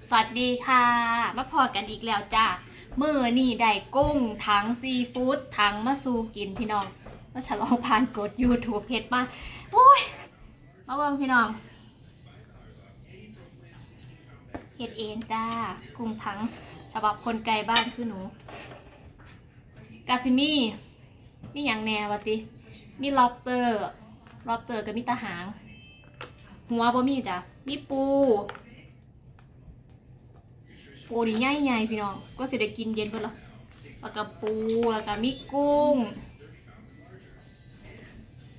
สวัสดีค่ะมาพอกันอีกแล้วจ้ามื้อนี่ได้กุ้งทั้งซีฟู้ดทั้งมะซูกินพี่น้องมาฉลองผ่านกด YouTube เฮ็ดมาโอ้ยมาเบิ่งพี่น้องเฮ็ดเองจ้ากุ้งทั้งฉบับคนไกลบ้านคือหนูกาซิมีอย่างแนววะติมีlobsterกับมีตะหางหัวบ่มีจ้ะมีปูนี่ใหญ่ๆพี่น้องก็สิได้กินเย็นเพิ่นละแล้วก็ปูแล้วก็มีกุ้ง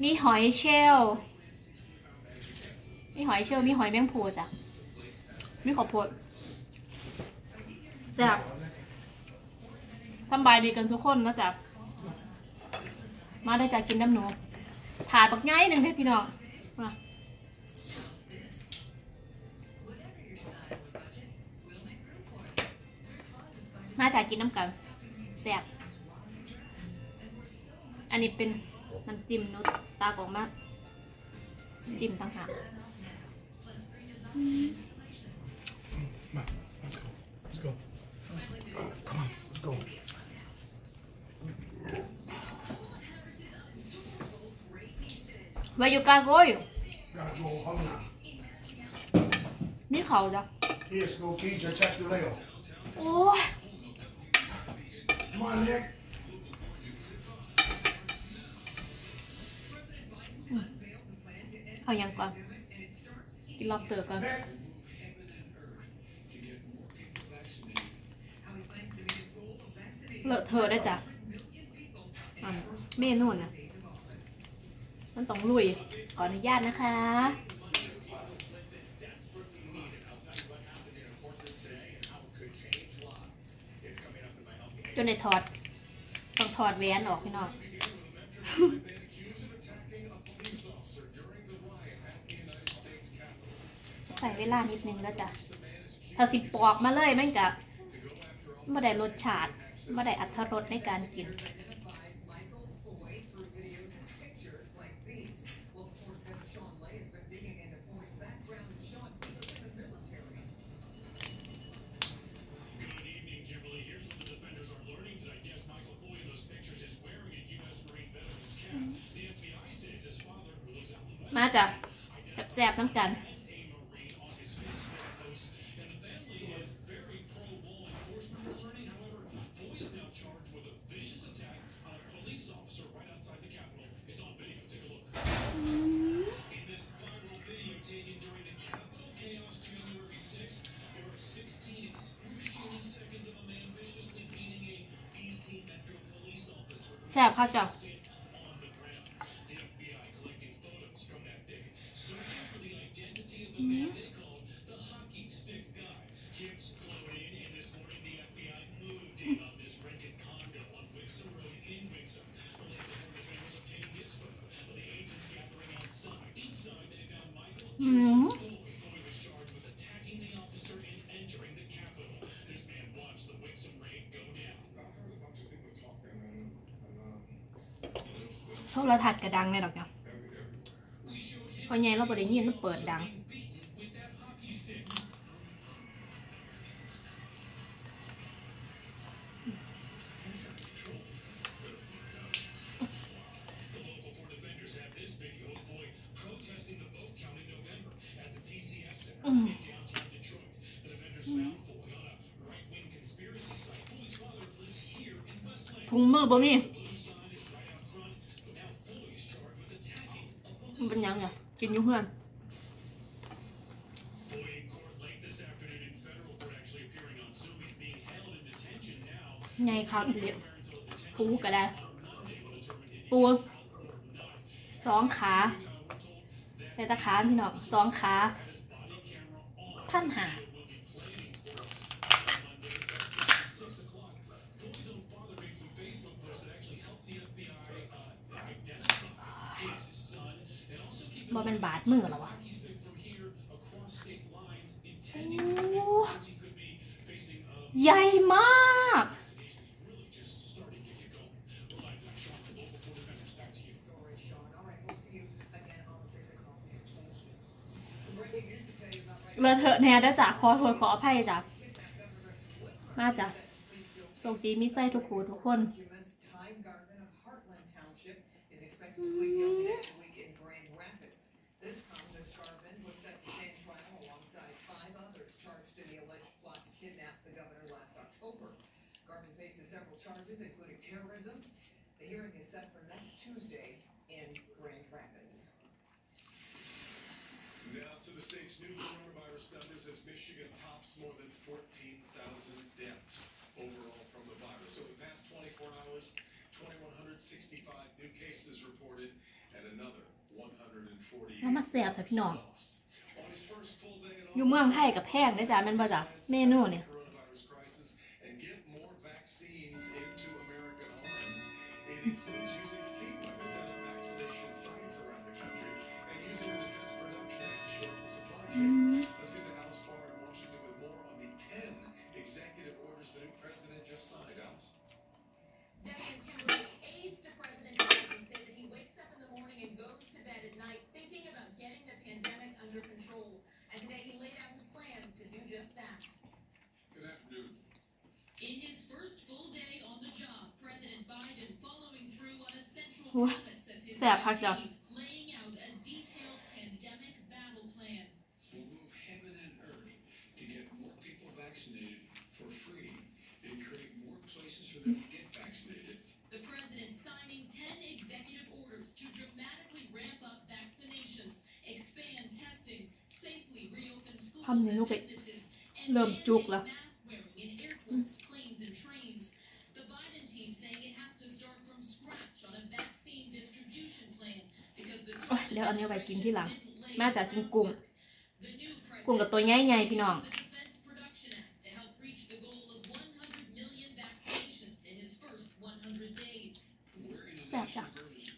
มีหอยเชลล์มีหอยแมงภู่จ้ะมีข้าวโพดแซ่บสบายดีกันทุกคนนะจ๊ะมาได้จากกินน้ำหนูถาดบักง่ายหนึ่งให้พี่น้องมาจากกินน้ำกันแซ่บอันนี้เป็นน้ำจิ้มนุชตากองมากจิ้มต่างหากLet's go. Come on, let's go. Where you gotta go? Gotta go hungry. นี่เขาจ้ะ Yes, go Keith, I check your leg. โอ้ย Come on, Nick. เอายังก่อนกินlobsterก่อนเลอะเทอะได้จ้ะเมนูน่ะมันต้องลุยขออนุญาตนะคะจนในถอดต้องถอดแหวนออกพี่น้องใส่เวลานิดนึงแล้วจ้ะถ้าสิปอกมาเลยมันกับไม่ได้รสชาติไม่ได้อรรถรสในการกินมาจ้ะแซ่บๆน้ำกันแซ่บค่ะจ้ะโทรทัศน์กระดังเลยดอกเนาะพอไงเราบ่ได้ยินมันเปิดดังถุงมือบ่มีมันเป็นยังไงกินอยู่เพื่อนไงครับเดี๋ยวปูก็ได้ปู2 ขาแต่ตะขาพี่น้อง2 ขา1,500บ่เป็นบาทมือหรอวะใหญ่มาก เลอะเทอะแน่ด้วยจ้ะขอโทษขออภัยจ้ะมาจ้ะโชคดีมีไส้ทุกคู่ทุกคนseveral charges, including terrorism. The hearing is set for next Tuesday in Grand Rapids. Now to the state's new coronavirus numbers as Michigan tops more than 14,000 deaths overall from the virus. Over the past 24 hours, 2,165 new cases reported and another 148 แล้วมาเสียบแต่พี่น้อง lost. On his first full day in อยู่เมืองไทยกับแพงได้จ้ะแม่นบ่จ้ะเมนูเนี่ย coronavirus crisis and get more vaccines into American homes. It includes using FEMA to set up vaccination sites around the country and using the Defense Production Act to shorten the supply chain. Let's get to Alice Barr in Washington with more on the 10 executive orders the new president just signed. Alice? Desmond Kimberly, aides to President Biden say that he wakes up in the morning and goes to bed at night thinking about getting the pandemic under control. And today he laid out his plans to do just that. Good afternoon. In his first full day on the job, President Biden following through on a central Ủa, promise of his xẹp hả trời? campaign, laying out a detailed pandemic battle plan. We'll move heaven and earth to get more people vaccinated for free and create more places for them to get vaccinated. The president signing 10 executive orders to dramatically ramp up vaccinations, expand testing, safely reopen schools Không thì and lúc ấy businesses, and lượm chuột mandate là mask wearing in airports, planes, and trains. The Biden team saying it has to start from scratch on a vaccine distribution plan because the Ôi, Trump để anh yêu bài kiếmที่หลัง administration didn't lay มาจากกินกุ้ง The new กุ้งกับ president ตัวใหญ่ๆพี่น้อง the Defense Production Act to help reach the goal of 100 million vaccinations in his first 100 days. We're in a Dạ, national dạ. emergency.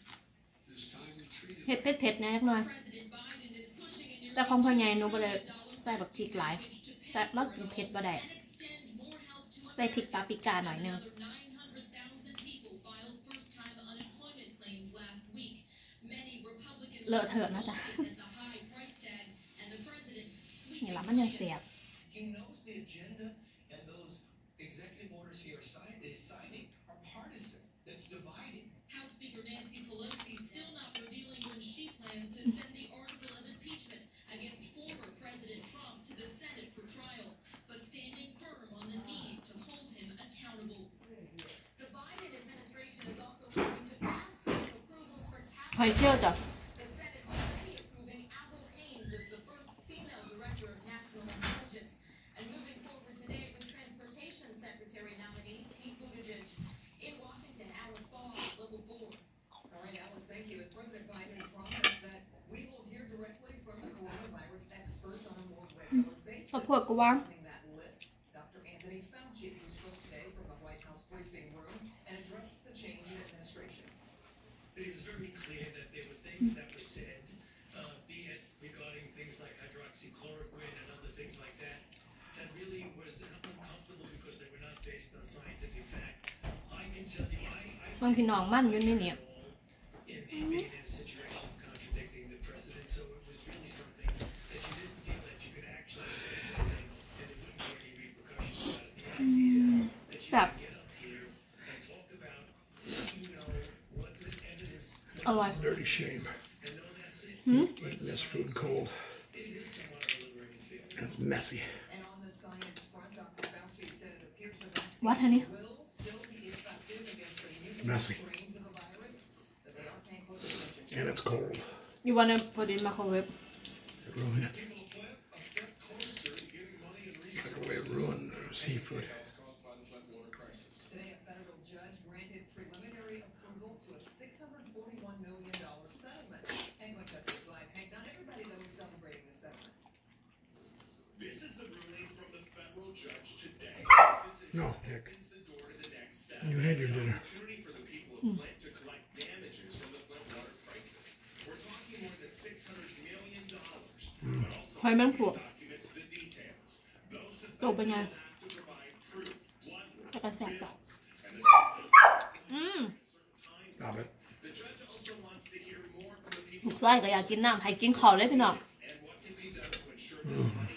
It's time we treated เผ็ดเผ็ดๆนะจักหน่อย President Biden is pushing a nearly แต่ของพ่อใหญ่หนู $2 บ่ได้ trillion ใส่บักพริกหลาย package to pay แต่เรา for กิน it เผ็ด all บ่ได้ and extend more help to ใส่พริกปาปริกาหน่อยนึง Another 900,000 people filed first-time unemployment claims last week. Many Republican เลอะเทอะนะจ๊ะ balked at the high price tag and the president's นี่ sweeping ละมันยังเสียบ He knows the agenda and those executive orders he is signing are partisan. That's dividing. House Speaker Nancy Pelosi still not revealing when she plans to send the article of impeachment against former President Trump to the Senate for trial, but standing firm on the need to hold him accountable. The Biden administration is also working to fast-track approvals for หอยเชี่ยวจ้ะ The Senate already approving Avril Haines as the first female director of national intelligence, and moving forward today with Transportation Secretary nominee Pete Buttigieg. In Washington, Alice Barr, Local 4. All right, Alice, thank you. And President Biden promised that we will hear directly from the coronavirus experts on a more regular basis. ข้าวโพดก็วาง Opening that list, Dr. Anthony Fauci, who spoke today from the White House briefing room and addressed the change in administrations. It is very clear that there were things that were said, be it regarding things like hydroxychloroquine and other things like that, that really was uncomfortable because they were not based on scientific fact. I can tell you, I บางพี่น้องมันอยู่ในนี่ in being in a situation of contradicting the president, so it was really something that you didn't feel that you could actually say something and there wouldn't be any repercussions about it. The idea that you Stop. could get up here and talk about what you know, what the evidence อร่อย Dirty shame. and know that's it. Eating this food cold. It is somewhat of a liberating feeling. It's messy. And on the science front, Dr. Fauci said it appears the vaccines What, honey? will still be effective against the new Messy. strains of the virus, but they are paying close attention. And it's cold. You wanna put it in microwave It ruined it. People of Flint a step closer to getting money and Microwave resources ruined seafood. caused by the Flint water crisis. Today, a federal judge granted preliminary approval to a $641 million settlement. Hank Winchester's live. Hank, not everybody, though, is celebrating the settlement. This is the ruling from the federal judge today. No, Nick. Opens the door to the next step. You had your dinner. Opportunity for the people of Flint to collect damages from the Flint water crisis. We're talking more than $600 million. But also หอยแมงผู้ documents the details. Those ตกเป็นไง will have to provide proof, blood work, จะกระแสบปะ bills, and this is อืม certain Stop it. The judge also wants to hear more from the ลู people กไส้ก็อยากกินน้ำให้กินข้าวเลยพี่น้อง and what can be done to ensure this money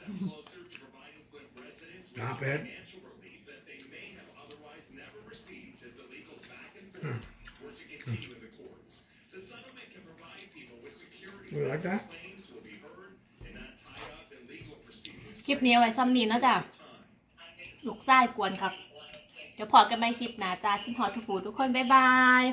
step closer to providing Flint residents with Not bad. financial relief that they may have otherwise never received if the legal back and forth were to continue in the courts. The settlement can provide people with security You like that? claims will be heard and not tied up in legal proceedings. คลิปนี้เอาไว้ซ้ำนี้นะจ๊ะ ลูกไส้กวนครับ เดี๋ยวพอกันใหม่คลิปหน้าจ้ากินฮอดทุกผู้ทุกคน บ๊ายบาย